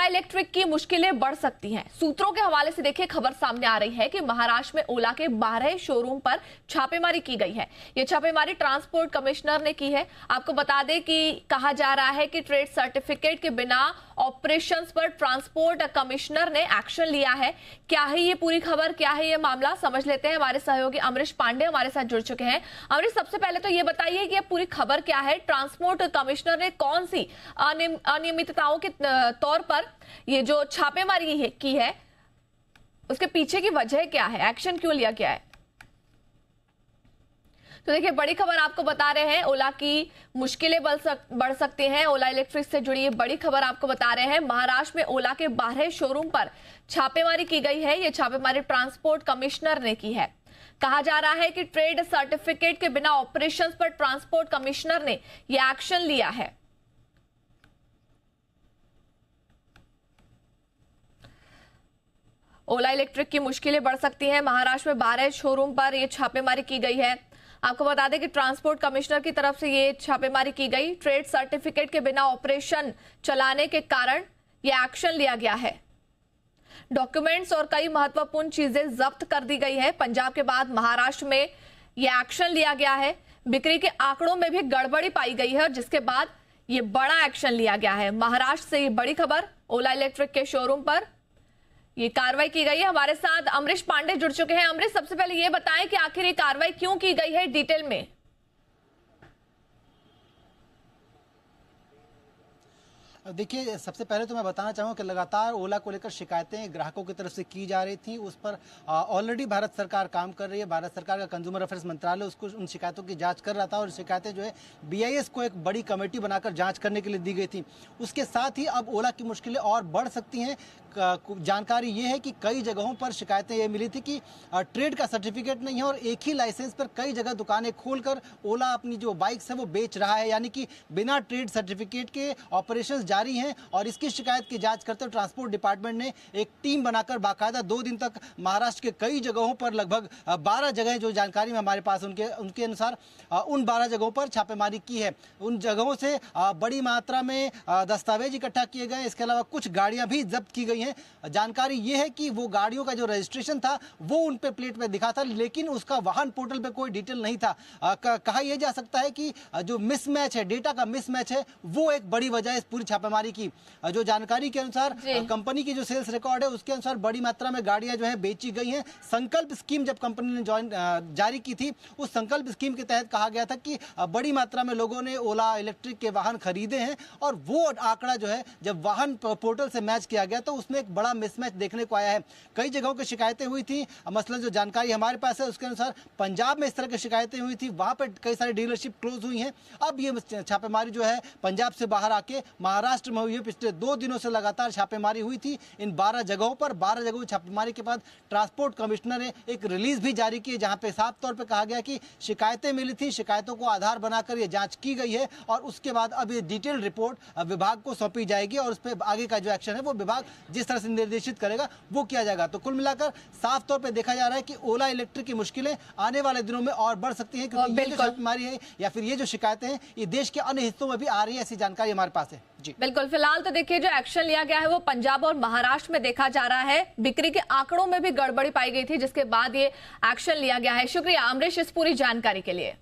ओला electric की मुश्किलें बढ़ सकती हैं। सूत्रों के हवाले से देखिए खबर सामने आ रही है कि महाराष्ट्र में ओला के 12 शोरूम पर छापेमारी की गई है। ये छापेमारी ट्रांसपोर्ट कमिश्नर ने की है। आपको बता दें कि कहा जा रहा है कि ट्रेड सर्टिफिकेट के बिना ऑपरेशंस पर ट्रांसपोर्ट कमिश्नर ने एक्शन लिया है। क्या है ये पूरी खबर, क्या है ये मामला, समझ लेते हैं। हमारे सहयोगी अमरीश पांडे हमारे साथ जुड़ चुके हैं। अमरीश, सबसे पहले तो ये बताइए कि ये पूरी खबर क्या है। ट्रांसपोर्ट कमिश्नर ने कौन सी अनियमितताओं के तौर पर ये जो छापेमारी की है, उसके पीछे की वजह क्या है, एक्शन क्यों लिया गया है? तो देखिए, बड़ी खबर आपको बता रहे हैं, ओला की मुश्किलें बढ़ सकती हैं। ओला इलेक्ट्रिक से जुड़ी ये बड़ी खबर आपको बता रहे हैं। महाराष्ट्र में ओला के 12 शोरूम पर छापेमारी की गई है। ये छापेमारी ट्रांसपोर्ट कमिश्नर ने की है। कहा जा रहा है कि ट्रेड सर्टिफिकेट के बिना ऑपरेशंस पर ट्रांसपोर्ट कमिश्नर ने यह एक्शन लिया है। ओला इलेक्ट्रिक की मुश्किलें बढ़ सकती हैं। महाराष्ट्र में 12 शोरूम पर यह छापेमारी की गई है। आपको बता दें कि ट्रांसपोर्ट कमिश्नर की तरफ से ये छापेमारी की गई। ट्रेड सर्टिफिकेट के बिना ऑपरेशन चलाने के कारण यह एक्शन लिया गया है। डॉक्यूमेंट्स और कई महत्वपूर्ण चीजें जब्त कर दी गई है। पंजाब के बाद महाराष्ट्र में यह एक्शन लिया गया है। बिक्री के आंकड़ों में भी गड़बड़ी पाई गई है और जिसके बाद यह बड़ा एक्शन लिया गया है। महाराष्ट्र से ये बड़ी खबर, ओला इलेक्ट्रिक के शोरूम पर ये कार्रवाई की गई है। हमारे साथ अमरीश पांडे जुड़ चुके हैं। अमरीश, सबसे पहले ये बताएं कि आखिर ये कार्रवाई क्यों की गई है, डिटेल में। देखिए, सबसे पहले तो मैं बताना चाहूँगा कि लगातार ओला को लेकर शिकायतें ग्राहकों की तरफ से की जा रही थी। उस पर ऑलरेडी भारत सरकार काम कर रही है। भारत सरकार का कंज्यूमर अफेयर्स मंत्रालय उसको उन शिकायतों की जांच कर रहा था और शिकायतें जो है BIS को एक बड़ी कमेटी बनाकर जांच करने के लिए दी गई थी। उसके साथ ही अब ओला की मुश्किलें और बढ़ सकती हैं। जानकारी ये है कि कई जगहों पर शिकायतें ये मिली थी कि ट्रेड का सर्टिफिकेट नहीं है और एक ही लाइसेंस पर कई जगह दुकानें खोलकर ओला अपनी जो बाइक्स है वो बेच रहा है, यानी कि बिना ट्रेड सर्टिफिकेट के ऑपरेशंस जारी हैं। और इसकी शिकायत की जांच करते हुए ट्रांसपोर्ट डिपार्टमेंट ने एक टीम बनाकर बाकायदा 2 दिन तक महाराष्ट्र के कई जगहों पर, लगभग 12 जगह जो जानकारी में हमारे पास उनके अनुसार उन 12 जगहों पर छापेमारी की है। उन जगहों से बड़ी मात्रा में दस्तावेज इकट्ठा किए गए। इसके अलावा कुछ गाड़ियां भी जब्त की गई हैं। जानकारी ये है कि वो गाड़ियों का जो रजिस्ट्रेशन था वो उन पे प्लेट पे दिखा था, लेकिन उसका वाहन पोर्टल पे कोई डिटेल नहीं था। कहा यह जा सकता है कि जो मिसमैच है, डेटा का मिसमैच है, वो एक बड़ी वजह है इस पूरी छापेमारी की। जो जानकारी के अनुसार कंपनी की जो सेल्स रिकॉर्ड है उसके अनुसार बड़ी मात्रा में गाड़ियां जो है बेची गई हैं। संकल्प स्कीम जब कंपनी ने जारी की थी, उस संकल्प स्कीम के तहत कहा गया था कि बड़ी मात्रा में लोगों ने ओला इलेक्ट्रिक के वाहन खरीदे हैं और वो आंकड़ा जो है जब वाहन पोर्टल से मैच किया गया तो उसमें एक बड़ा मिसमैच देखने को आया है। कई जगहों की शिकायतें हुई थी। मसलन जो जानकारी हमारे पास है उसके अनुसार पंजाब में इस तरह की शिकायतें हुई थी, वहां पर कई सारी डीलरशिप क्लोज हुई हैं। अब ये छापेमारी जो है पंजाब से बाहर आके महाराष्ट्र में हुई है। पिछले 2 दिनों से लगातार छापेमारी हुई थी इन 12 जगहों पर। 12 जगहों की छापेमारी के बाद ट्रांसपोर्ट कमिश्नर ने एक रिलीज भी जारी की, जहां पे साफ तौर पे कहा गया कि शिकायतें मिली थी, शिकायतों को आधार बनाकर ये जांच की गई है और उसके बाद अब ये डिटेल रिपोर्ट विभाग को सौंपी जाएगी और उस पर आगे का जो एक्शन है वो विभाग जिस तरह से निर्देशित करेगा वो किया जाएगा। तो कुल मिलाकर साफ तौर पे देखा जा रहा है कि ओला इलेक्ट्रिक की मुश्किलें आने वाले दिनों में और बढ़ सकती हैं, क्योंकि ये जो छापेमारी है या फिर ये जो शिकायतें हैं ये देश के अन्य हिस्सों में भी आ रही है, ऐसी जानकारी हमारे पास है। जी बिल्कुल, फिलहाल तो देखिए जो एक्शन लिया गया है वो पंजाब और महाराष्ट्र में देखा जा रहा है। बिक्री के आंकड़ों में भी गड़बड़ी पाई गई थी जिसके बाद ये एक्शन लिया गया है। शुक्रिया अमरीश इस पूरी जानकारी के लिए।